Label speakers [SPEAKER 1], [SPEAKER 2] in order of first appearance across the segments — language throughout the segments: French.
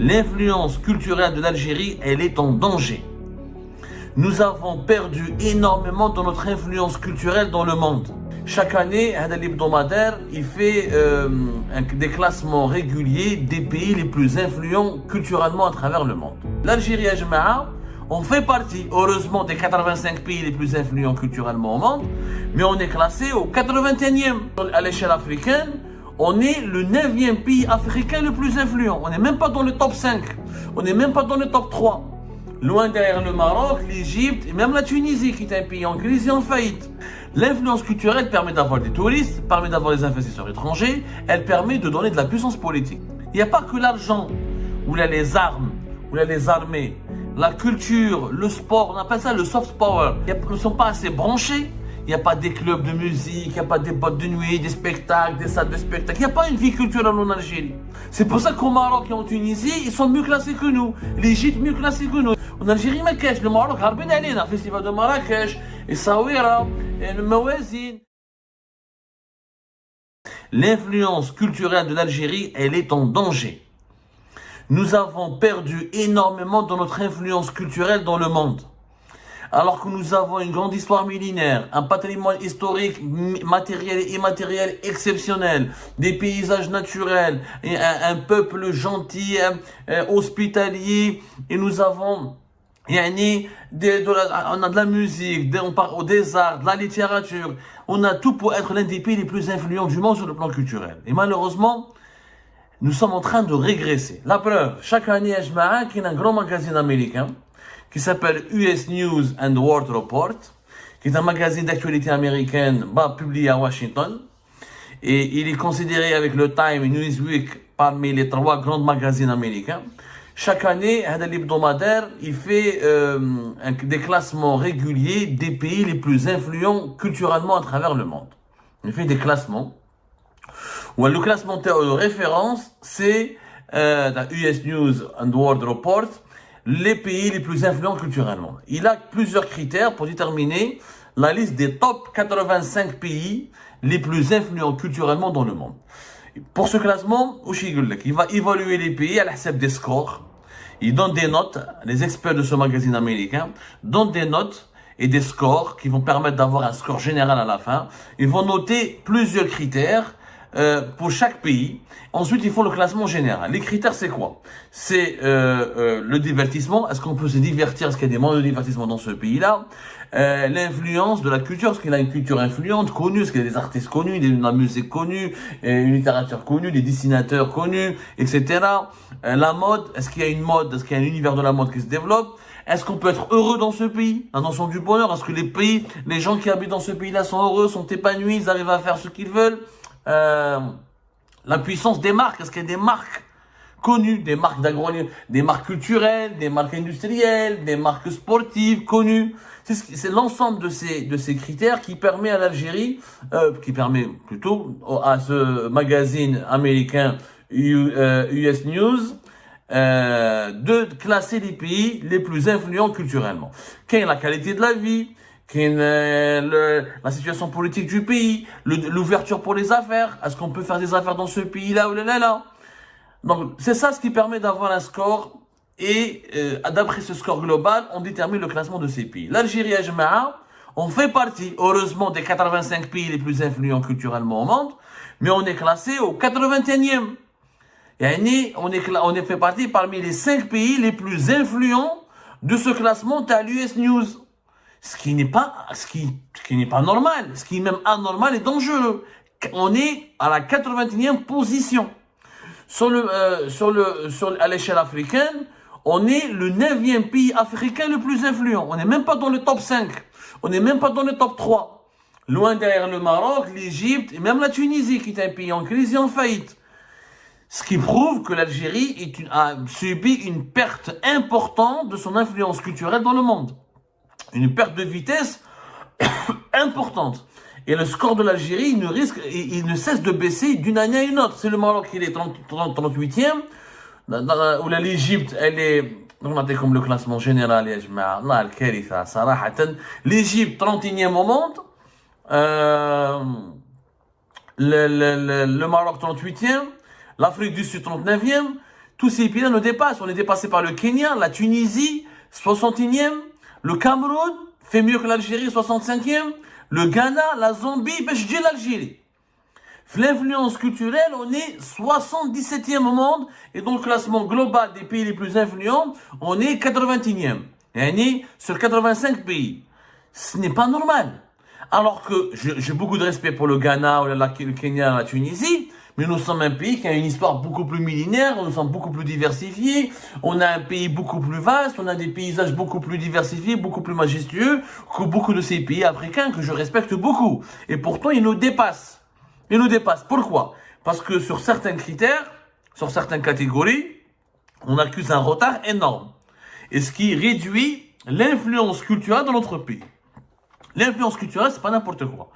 [SPEAKER 1] L'influence culturelle de l'Algérie, elle est en danger. Nous avons perdu énormément de notre influence culturelle dans le monde. Chaque année, l'hebdomadaire, il fait des classements réguliers des pays les plus influents culturellement à travers le monde. L'Algérie, on fait partie, heureusement, des 85 pays les plus influents culturellement au monde, mais on est classé au 81e. À l'échelle africaine, on est le 9e pays africain le plus influent. On n'est même pas dans le top 5, on n'est même pas dans le top 3. Loin derrière le Maroc, l'Égypte et même la Tunisie, qui est un pays en crise et en faillite. L'influence culturelle permet d'avoir des touristes, permet d'avoir des investisseurs étrangers, elle permet de donner de la puissance politique. Il n'y a pas que l'argent, ou là les armes, ou là les armées, la culture, le sport, on appelle ça le soft power. Ils ne sont pas assez branchés. Il n'y a pas des clubs de musique, il n'y a pas des boîtes de nuit, des spectacles, des salles de spectacle. Il n'y a pas une vie culturelle en Algérie. C'est pour ça qu'au Maroc et en Tunisie, ils sont mieux classés que nous. L'Égypte mieux classée que nous. En Algérie, Marrakech, le Maroc, Harbin Alina, festival de Marrakech, et Saouira, et le Mawazine. L'influence culturelle de l'Algérie, elle est en danger. Nous avons perdu énormément de notre influence culturelle dans le monde. Alors que nous avons une grande histoire millénaire, un patrimoine historique, matériel et immatériel exceptionnel, des paysages naturels, et un peuple gentil, hospitalier, et nous avons on a de la musique, on parle des arts, de la littérature, on a tout pour être l'un des pays les plus influents du monde sur le plan culturel. Et malheureusement, nous sommes en train de régresser. La preuve, chaque année, il y a un grand magazine américain qui s'appelle US News and World Report, qui est un magazine d'actualité américaine publié à Washington. Et il est considéré avec le Time et Newsweek parmi les 3 grands magazines américains. Chaque année, l'hebdomadaire, il fait des classements réguliers des pays les plus influents culturellement à travers le monde. Il fait des classements. Le classement de référence, c'est US News and World Report, les pays les plus influents culturellement. Il a plusieurs critères pour déterminer la liste des top 85 pays les plus influents culturellement dans le monde. Pour ce classement, il va évaluer les pays à la des scores. Il donne des notes, les experts de ce magazine américain donnent des notes et des scores qui vont permettre d'avoir un score général à la fin. Ils vont noter plusieurs critères pour chaque pays. Ensuite, ils font le classement général. Les critères, c'est quoi? C'est le divertissement. Est-ce qu'on peut se divertir? Est-ce qu'il y a des modes de divertissement dans ce pays-là? L'influence de la culture. Est-ce qu'il a une culture influente, connue? Est-ce qu'il y a des artistes connus, de la musique connue, une littérature connue, des dessinateurs connus, etc. La mode. Est-ce qu'il y a une mode? Est-ce qu'il y a un univers de la mode qui se développe? Est-ce qu'on peut être heureux dans ce pays? La notion du bonheur. Est-ce que les gens qui habitent dans ce pays-là sont heureux, sont épanouis, ils arrivent à faire ce qu'ils veulent? La puissance des marques, est-ce qu'il y a des marques connues, des marques d'agroaliments, des marques culturelles, des marques industrielles, des marques sportives connues? C'est l'ensemble de ces critères qui permet à l'Algérie, qui permet plutôt à ce magazine américain US News de classer les pays les plus influents culturellement. Quelle est la qualité de la vie? La situation politique du pays, l'ouverture pour les affaires, est-ce qu'on peut faire des affaires dans ce pays-là ou là? Donc, c'est ça ce qui permet d'avoir un score et d'après ce score global, on détermine le classement de ces pays. L'Algérie, on fait partie, heureusement, des 85 pays les plus influents culturellement au monde, mais on est classé au 81e. On est fait partie parmi les 5 pays les plus influents de ce classement à l'US News. Ce qui n'est pas normal, ce qui est même anormal et dangereux. On est à la 81e position. À l'échelle africaine, on est le 9e pays africain le plus influent. On n'est même pas dans le top 5. On n'est même pas dans le top 3. Loin derrière le Maroc, l'Égypte et même la Tunisie, qui est un pays en crise et en faillite. Ce qui prouve que l'Algérie a subi une perte importante de son influence culturelle dans le monde. Une perte de vitesse importante. Et le score de l'Algérie, il ne cesse de baisser d'une année à une autre. C'est le Maroc qui est 38e, où l'Égypte, elle est, on a comme le classement général, l'Égypte 31e au monde, le Maroc 38e, l'Afrique du Sud 39e, Tous ces pays-là nous dépassent. On est dépassé par le Kenya, la Tunisie, 61e, le Cameroun, fait mieux que l'Algérie, 65e, le Ghana, la Zambie, ben je dis l'Algérie. L'influence culturelle, on est 77e au monde, et dans le classement global des pays les plus influents, on est 81e. Et sur 85 pays. Ce n'est pas normal. Alors que j'ai beaucoup de respect pour le Ghana, le Kenya, la Tunisie, mais nous sommes un pays qui a une histoire beaucoup plus millénaire, nous sommes beaucoup plus diversifiés, on a un pays beaucoup plus vaste, on a des paysages beaucoup plus diversifiés, beaucoup plus majestueux que beaucoup de ces pays africains que je respecte beaucoup. Et pourtant, ils nous dépassent. Ils nous dépassent. Pourquoi? Parce que sur certains critères, sur certaines catégories, on accuse un retard énorme. Et ce qui réduit l'influence culturelle dans notre pays. L'influence culturelle, c'est pas n'importe quoi.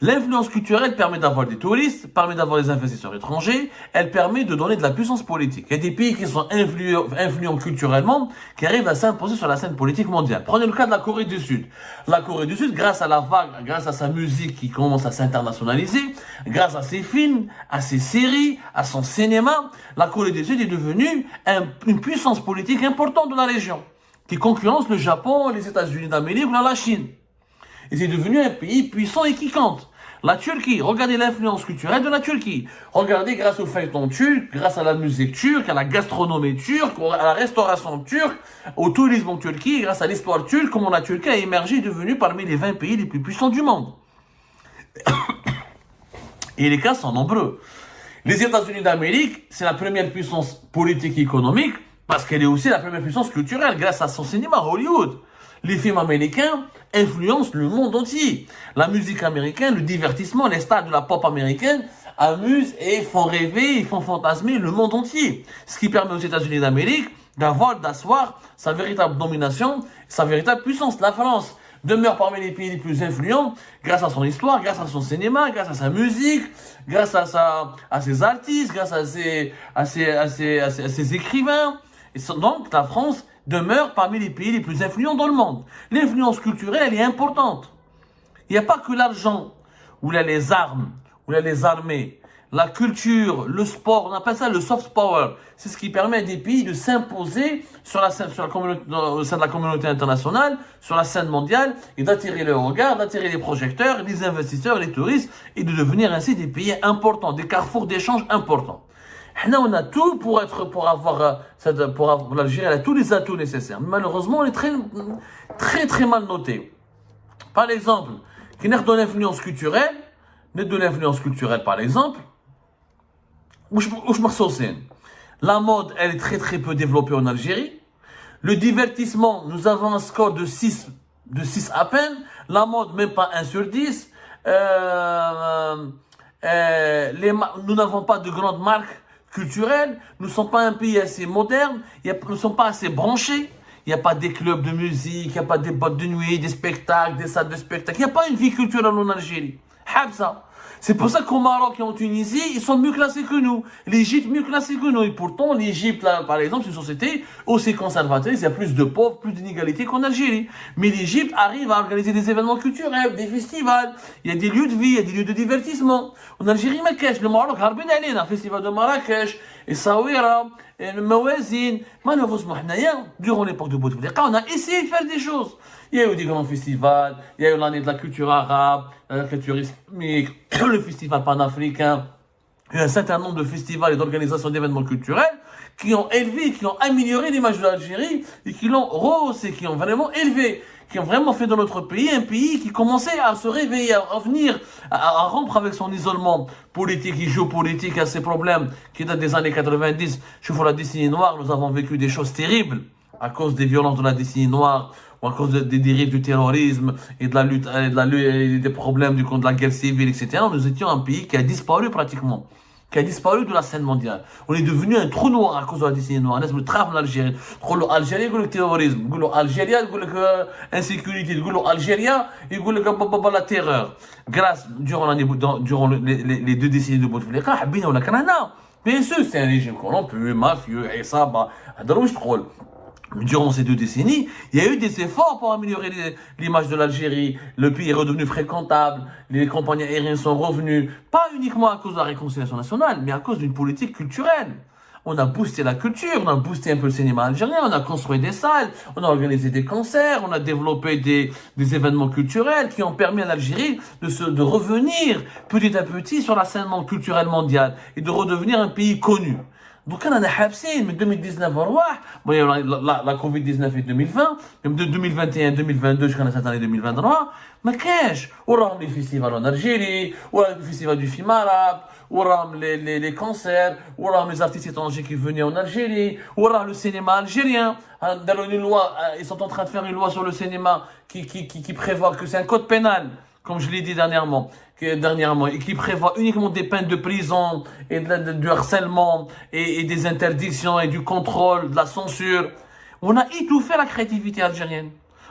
[SPEAKER 1] L'influence culturelle permet d'avoir des touristes, permet d'avoir des investisseurs étrangers, elle permet de donner de la puissance politique. Il y a des pays qui sont influents culturellement, qui arrivent à s'imposer sur la scène politique mondiale. Prenez le cas de la Corée du Sud. La Corée du Sud, grâce à la vague, grâce à sa musique qui commence à s'internationaliser, grâce à ses films, à ses séries, à son cinéma, la Corée du Sud est devenue une puissance politique importante de la région, qui concurrence le Japon, les États-Unis d'Amérique ou la Chine. Et c'est devenu un pays puissant et qui compte. La Turquie, regardez l'influence culturelle de la Turquie. Regardez grâce au feuilleton turc, grâce à la musique turque, à la gastronomie turque, à la restauration turque, au tourisme en Turquie, grâce à l'histoire turque, comment la Turquie a émergé et est devenue parmi les 20 pays les plus puissants du monde. Et les cas sont nombreux. Les États-Unis d'Amérique, c'est la première puissance politique et économique, parce qu'elle est aussi la première puissance culturelle, grâce à son cinéma, Hollywood. Les films américains influencent le monde entier. La musique américaine, le divertissement, les stars de la pop américaine amusent et font rêver, et font fantasmer le monde entier. Ce qui permet aux États-Unis d'Amérique d'asseoir sa véritable domination, sa véritable puissance. La France demeure parmi les pays les plus influents grâce à son histoire, grâce à son cinéma, grâce à sa musique, grâce à ses artistes, grâce à ses écrivains. Et donc, la France demeure parmi les pays les plus influents dans le monde. L'influence culturelle, elle est importante. Il n'y a pas que l'argent, ou là les armes, ou là les armées. La culture, le sport, on appelle ça le soft power. C'est ce qui permet à des pays de s'imposer au sein de la communauté internationale, sur la scène mondiale, et d'attirer le regard, d'attirer les projecteurs, les investisseurs, les touristes, et de devenir ainsi des pays importants, des carrefours d'échange importants. Là, on a tout pour avoir l'Algérie, elle a tous les atouts nécessaires. Mais malheureusement, on est très mal noté. Par exemple, qui n'est de l'influence culturelle, par exemple, où je me sens. La mode, elle est très peu développée en Algérie. Le divertissement, nous avons un score de 6 à peine. La mode, même pas 1 sur 10. Nous n'avons pas de grandes marques culturelles, nous ne sommes pas un pays assez moderne, nous ne sommes pas assez branchés, il n'y a pas des clubs de musique, il n'y a pas des boîtes de nuit, des spectacles, des salles de spectacle, il n'y a pas une vie culturelle en Algérie. Habsa. C'est pour ça qu'au Maroc et en Tunisie, ils sont mieux classés que nous. L'Égypte mieux classée que nous. Et pourtant, l'Égypte, là, par exemple, c'est une société aussi conservatrice, il y a plus de pauvres, plus d'inégalités qu'en Algérie. Mais l'Égypte arrive à organiser des événements culturels, des festivals. Il y a des lieux de vie, il y a des lieux de divertissement. En Algérie, Marrakech, le Maroc, Harbin Ali, un festival de Marrakech, et Saouira, et le Mawazine. Malheureusement, durant l'époque de Bouteflika, on a essayé de faire des choses. Il y a eu des grands festivals, il y a eu l'année de la culture arabe, la culture islamique, le festival panafricain, il y a un certain nombre de festivals et d'organisations d'événements culturels qui ont élevé, qui ont amélioré l'image de l'Algérie et qui l'ont rehaussé, qui ont vraiment élevé, qui ont vraiment fait de notre pays un pays qui commençait à se réveiller, à revenir, à rompre avec son isolement politique et géopolitique, à ses problèmes qui datent des années 90. Je vois la décennie noire, nous avons vécu des choses terribles à cause des violences de la décennie noire, ou à cause des dérives du terrorisme et de la lutte, et des problèmes de la guerre civile, etc. Nous étions un pays qui a disparu pratiquement, qui a disparu de la scène mondiale. On est devenu un trou noir à cause de la décennie noire. Le travail en Algérie, l'Algérie, le terrorisme, l'Algérie, l'insécurité, l'Algérie, la terreur. Durant les 2 décennies de Bouteflika, bien sûr, c'est un régime corrompu, mafieux, et ça, durant ces 2 décennies, il y a eu des efforts pour améliorer l'image de l'Algérie. Le pays est redevenu fréquentable, les compagnies aériennes sont revenues, pas uniquement à cause de la réconciliation nationale, mais à cause d'une politique culturelle. On a boosté la culture, on a boosté un peu le cinéma algérien, on a construit des salles, on a organisé des concerts, on a développé des événements culturels qui ont permis à l'Algérie de revenir petit à petit sur la scène culturelle mondiale et de redevenir un pays connu. Donc, on a habsé, mais 2019, bon, il y a la Covid-19 et 2020, même de 2021, 2022, jusqu'à cette année 2023, mais qu'est-ce? On a les festivals en Algérie, on a les festivals du film arabe, on a les concerts, on a les artistes étrangers qui venaient en Algérie, on a le cinéma algérien. Dans une loi, ils sont en train de faire une loi sur le cinéma qui prévoit que c'est un code pénal, comme je l'ai dit dernièrement, et qui prévoit uniquement des peines de prison et du harcèlement et des interdictions et du contrôle, de la censure. On a étouffé la créativité algérienne.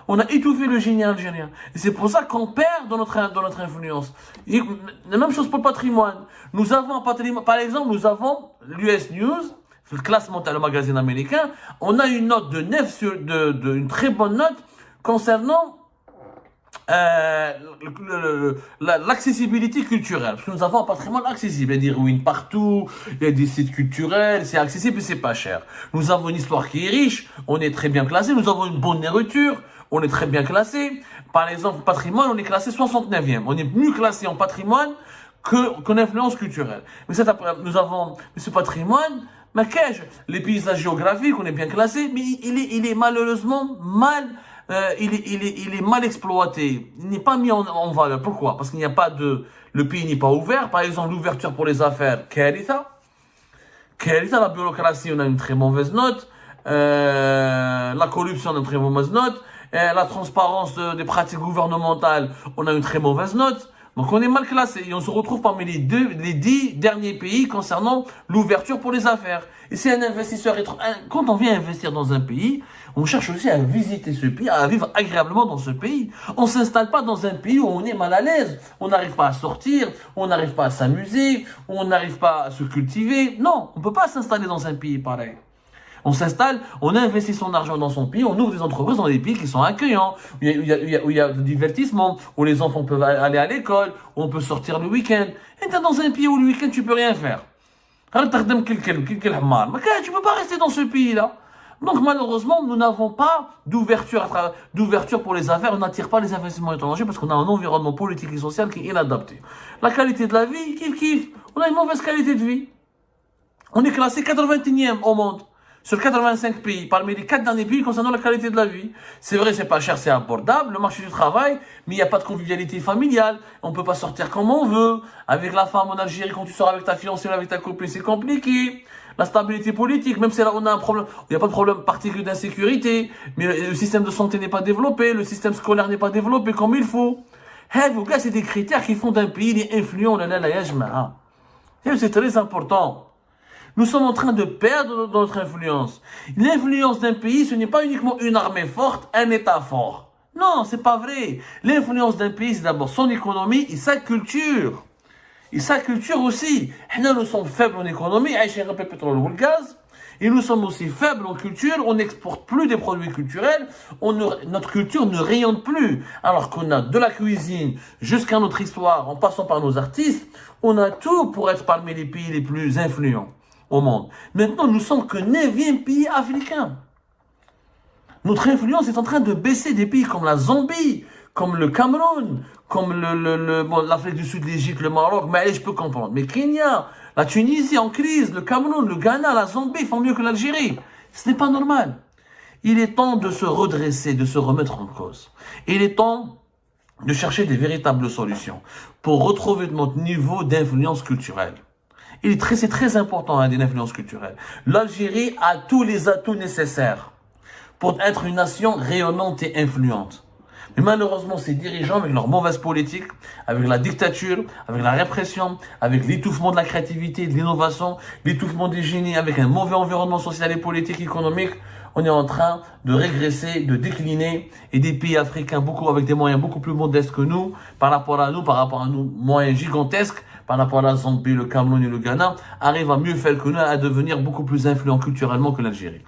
[SPEAKER 1] On a étouffé le génie algérien. Et c'est pour ça qu'on perd dans notre influence. Et la même chose pour le patrimoine. Nous avons un patrimoine, par exemple, nous avons l'US News, le classement, le magazine américain. On a une note de 9 une très bonne note concernant l'accessibilité culturelle, parce que nous avons un patrimoine accessible, il y a des ruines partout, il y a des sites culturels, c'est accessible et c'est pas cher. Nous avons une histoire qui est riche, on est très bien classé, nous avons une bonne nourriture, on est très bien classé. Par exemple, patrimoine, on est classé 69e, on est mieux classé en patrimoine qu'en influence culturelle. Mais nous avons ce patrimoine, mais qu'est-ce? Les paysages géographiques, on est bien classé, mais il est malheureusement il est mal exploité. Il n'est pas mis en valeur. Pourquoi? Parce qu'il n'y a pas le pays n'est pas ouvert. Par exemple, l'ouverture pour les affaires, Karitha, la bureaucratie, on a une très mauvaise note. La corruption, on a une très mauvaise note. La transparence des pratiques gouvernementales, on a une très mauvaise note. Donc on est mal classé et on se retrouve parmi les 10 derniers pays concernant l'ouverture pour les affaires. Et si un investisseur quand on vient investir dans un pays, on cherche aussi à visiter ce pays, à vivre agréablement dans ce pays. On ne s'installe pas dans un pays où on est mal à l'aise, on n'arrive pas à sortir, on n'arrive pas à s'amuser, on n'arrive pas à se cultiver. Non, on ne peut pas s'installer dans un pays pareil. On s'installe, on investit son argent dans son pays, on ouvre des entreprises dans des pays qui sont accueillants, où il y a du divertissement, où les enfants peuvent aller à l'école, où on peut sortir le week-end. Et t'es dans un pays où le week-end tu peux rien faire. Tu peux pas rester dans ce pays-là. Donc malheureusement, nous n'avons pas d'ouverture pour les affaires, on n'attire pas les investissements étrangers parce qu'on a un environnement politique et social qui est inadapté. La qualité de la vie, kiff, on a une mauvaise qualité de vie. On est classé 81e au monde. Sur 85 pays, parmi les 4 derniers pays concernant la qualité de la vie. C'est vrai, c'est pas cher, c'est abordable, le marché du travail, mais il n'y a pas de convivialité familiale, on peut pas sortir comme on veut. Avec la femme en Algérie, quand tu sors avec ta fiancée ou avec ta copine, c'est compliqué. La stabilité politique, même si là on a un problème, il n'y a pas de problème particulier d'insécurité, mais le système de santé n'est pas développé, le système scolaire n'est pas développé comme il faut. C'est des critères qui font d'un pays, il est influent, c'est très important. Nous sommes en train de perdre notre influence. L'influence d'un pays, ce n'est pas uniquement une armée forte, un État fort. Non, c'est pas vrai. L'influence d'un pays, c'est d'abord son économie et sa culture. Et sa culture aussi. Nous sommes faibles en économie, le pétrole ou le gaz. Et nous sommes aussi faibles en culture, on n'exporte plus des produits culturels, notre culture ne rayonne plus. Alors qu'on a de la cuisine jusqu'à notre histoire, en passant par nos artistes, on a tout pour être parmi les pays les plus influents au monde. Maintenant, nous sommes que 9e pays africain. Notre influence est en train de baisser des pays comme la Zambie, comme le Cameroun, comme l'Afrique du Sud, l'Égypte, le Maroc, mais je peux comprendre. Mais Kenya, la Tunisie en crise, le Cameroun, le Ghana, la Zambie font mieux que l'Algérie. Ce n'est pas normal. Il est temps de se redresser, de se remettre en cause. Il est temps de chercher des véritables solutions pour retrouver notre niveau d'influence culturelle. C'est très important, hein, des influences culturelles. L'Algérie a tous les atouts nécessaires pour être une nation rayonnante et influente. Mais malheureusement, ces dirigeants, avec leur mauvaise politique, avec la dictature, avec la répression, avec l'étouffement de la créativité, de l'innovation, l'étouffement des génies, avec un mauvais environnement social et politique, économique, on est en train de régresser, de décliner, et des pays africains avec des moyens beaucoup plus modestes que nous, par rapport à nous, moyens gigantesques, par rapport à la Zambie, le Cameroun et le Ghana, arrivent à mieux faire que nous, à devenir beaucoup plus influents culturellement que l'Algérie.